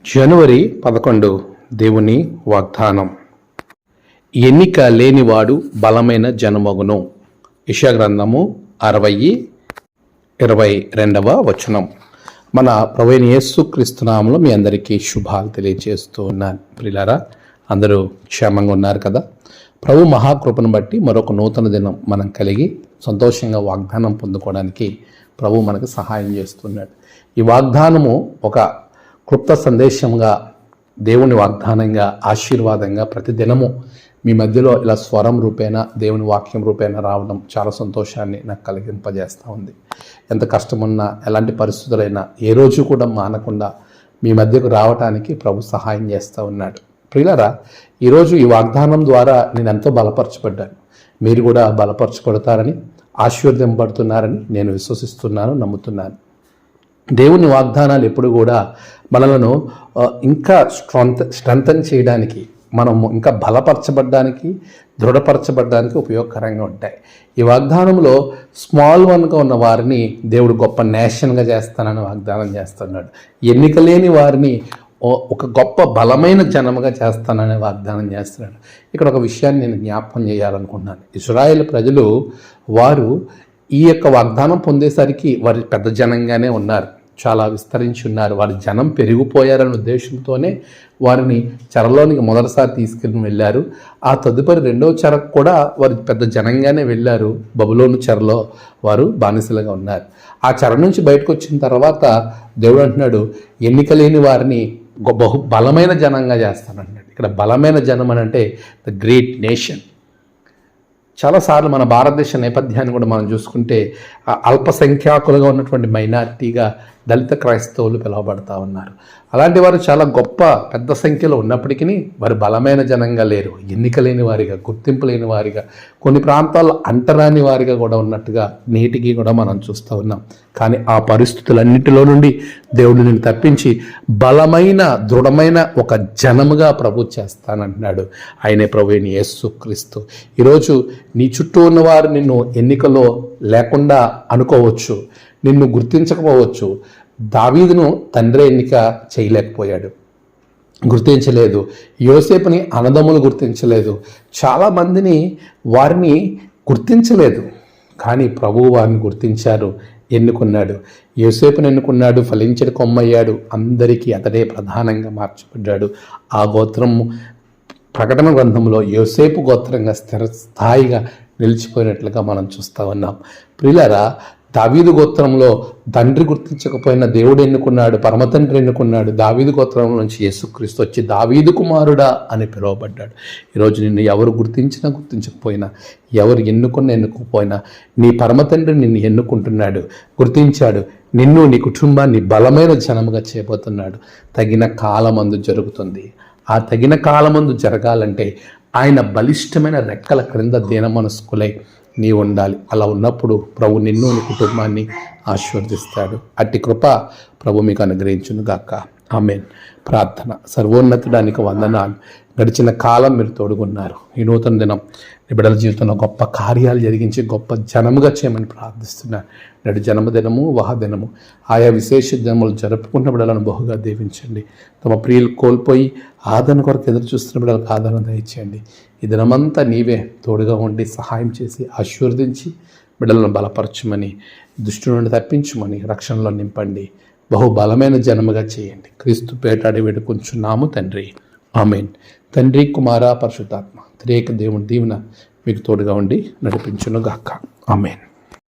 జనవరి 11 దేవుని వాగ్దానం. ఎన్నిక లేనివాడు బలమైన జనమగును. యెషయా గ్రంథము 60:22 మన ప్రభువైన యేసుక్రీస్తు నామములో మీ అందరికీ శుభాలు తెలియజేస్తూ ఉన్నాను. ప్రియులారా, అందరూ క్షేమంగా ఉన్నారు కదా? ప్రభు మహాకృపను బట్టి మరొక నూతన దినం మనం కలిగి సంతోషంగా వాగ్దానం పొందుకోవడానికి ప్రభు మనకు సహాయం చేస్తున్నాడు. ఈ వాగ్దానము ఒక క్లుప్త సందేశంగా, దేవుని వాగ్దానంగా, ఆశీర్వాదంగా ప్రతిదినము మీ మధ్యలో ఇలా స్వరం రూపేణ, దేవుని వాక్యం రూపేణ రావడం చాలా సంతోషాన్ని నాకు కలిగింపజేస్తూ ఉంది. ఎంత కష్టమున్నా, ఎలాంటి పరిస్థితులైనా ఏ రోజు కూడా మానకుండా మీ మధ్యకు రావటానికి ప్రభు సహాయం చేస్తూ ఉన్నాడు. ప్రియులారా, ఈరోజు ఈ వాగ్దానం ద్వారా నేను ఎంతో బలపరచబడ్డాను. మీరు కూడా బలపరచబడతారని, ఆశీర్వదింపబడుతున్నారని నేను విశ్వసిస్తున్నాను, నమ్ముతున్నాను. దేవుని వాగ్దానాలు ఎప్పుడు కూడా మనలను ఇంకా స్ట్రెంథన్ చేయడానికి, మనము ఇంకా బలపరచబడ్డానికి, దృఢపరచబడ్డానికి ఉపయోగకరంగా ఉంటాయి. ఈ వాగ్దానంలో స్మాల్ వన్గా ఉన్న వారిని దేవుడు గొప్ప నేషన్గా చేస్తానని వాగ్దానం చేస్తున్నాడు. ఎన్నిక లేని వారిని ఒక గొప్ప బలమైన జనముగా చేస్తానని వాగ్దానం చేస్తున్నాడు. ఇక్కడ ఒక విషయాన్ని నేను జ్ఞాపకం చేయాలనుకుంటున్నాను. ఇశ్రాయేల్ ప్రజలు వారు ఈ యొక్క వాగ్దానం పొందేసరికి వారి పెద్ద జనంగానే ఉన్నారు, చాలా విస్తరించి ఉన్నారు. వారి జనం పెరిగిపోయారనే ఉద్దేశంతోనే వారిని చెరలోనికి మొదటిసారి తీసుకెళ్ళి వెళ్ళారు. ఆ తదుపరి రెండవ చెరకు కూడా వారి పెద్ద జనంగానే వెళ్ళారు. బబులోను చెరలో వారు బానిసలుగా ఉన్నారు. ఆ చెర నుంచి బయటకు వచ్చిన తర్వాత దేవుడు అంటున్నాడు, ఎన్నిక లేని వారిని బహు బలమైన జనంగా చేస్తానంటున్నాడు. ఇక్కడ బలమైన జనం అని అంటే ద గ్రేట్ నేషన్. చాలాసార్లు మన భారతదేశ నేపథ్యాన్ని కూడా మనం చూసుకుంటే అల్పసంఖ్యాకులుగా ఉన్నటువంటి మైనారిటీగా దళిత క్రైస్తవులు పిలువబడతా ఉన్నారు. అలాంటి వారు చాలా గొప్ప పెద్ద సంఖ్యలో ఉన్నప్పటికీ వారు బలమైన జనంగా లేరు. ఎన్నిక లేని వారిగా, గుర్తింపు లేని వారిగా, కొన్ని ప్రాంతాల్లో అంటరాని వారిగా కూడా ఉన్నట్టుగా నేటికి కూడా మనం చూస్తూ ఉన్నాం. కానీ ఆ పరిస్థితులన్నింటిలో నుండి దేవుడు నిన్ను తప్పించి బలమైన, దృఢమైన ఒక జనముగా ప్రభు చేస్తానంటున్నాడు. ఆయనే ప్రభువైన యేసుక్రీస్తు. ఈరోజు నీ చుట్టూ ఉన్నవారు నిన్ను ఎన్నికలో లేకుండా అనుకోవచ్చు, నిన్ను గుర్తించకపోవచ్చు. దావీదును తండ్రి ఎన్నిక చేయలేకపోయాడు, గుర్తించలేదు. యోసేపుని అన్నదమ్ములు గుర్తించలేదు. చాలామందిని వారిని గుర్తించలేదు. కానీ ప్రభువు వారిని గుర్తించారు, ఎన్నుకున్నాడు. యోసేపుని ఎన్నుకున్నాడు, ఫలించిన కొమ్మయ్యాడు. అందరికీ అతడే ప్రధానంగా మార్చబడ్డాడు. ఆ గోత్రము ప్రకటన గ్రంథంలో యోసేపు గోత్రంగా స్థిరస్థాయిగా నిలిచిపోయినట్లుగా మనం చూస్తూ ఉన్నాం. ప్రియులారా, దావీదు గోత్రంలో తండ్రి గుర్తించకపోయినా దేవుడు ఎన్నుకున్నాడు, పరమతండ్రి ఎన్నుకున్నాడు. దావీదు గోత్రం నుంచి యేసుక్రీస్తు వచ్చి దావీదు కుమారుడా అని పిలువబడ్డాడు. ఈరోజు నిన్ను ఎవరు గుర్తించినా గుర్తించకపోయినా, ఎవరు ఎన్నుకోకపోయినా, నీ పరమతండ్రి నిన్ను ఎన్నుకుంటున్నాడు, గుర్తించాడు. నిన్ను, నీ కుటుంబాన్ని బలమైన జనముగా చేయబోతున్నాడు. తగిన కాలమందు జరుగుతుంది. ఆ తగిన కాలమందు జరగాలంటే ఆయన బలిష్టమైన రెక్కల క్రింద దీనమనస్కులై నీ ఉండాలి. అలా ఉన్నప్పుడు ప్రభు నిన్ను, నీ కుటుంబాన్ని ఆశీర్వదిస్తాడు. అట్టి కృప ప్రభు మీకు అనుగ్రహించును గాక. ఆమేన్. ప్రార్థన. సర్వోన్నతుడానికి వందనాలు. గడిచిన కాలం మీరు తోడుగున్నారు. ఈ నూతన దినం నీ బిడ్డల జీవితంలో గొప్ప కార్యాలు జరిగించి గొప్ప జనముగా చేయమని ప్రార్థిస్తున్నాను. నేడు జన్మదినము, వివాహదినము, ఆయా విశేష దినములు జరుపుకున్న బిడ్డలను బహుగా దీవించండి. తమ ప్రియులు కోల్పోయి ఆదరణ కొరకు ఎదురు చూస్తున్న బిడ్డలకు ఆదరణ దయచేయండి. ఈ దినమంతా నీవే తోడుగా ఉండి సహాయం చేసి ఆశీర్వదించి బిడ్డలను బలపరచమని, దుష్టు నుండి తప్పించమని, రక్షణలో నింపండి. బహు బలమైన జనముగా చేయండి. క్రీస్తు పేటాడి వేడుకొంచున్నాము తండ్రి. ఆమేన్. తండ్రి, కుమార, పరిశుద్ధాత్మ త్రియేక దేవుని దీవెన మీకు తోడుగా ఉండి నడిపించును గాక. ఆమేన్.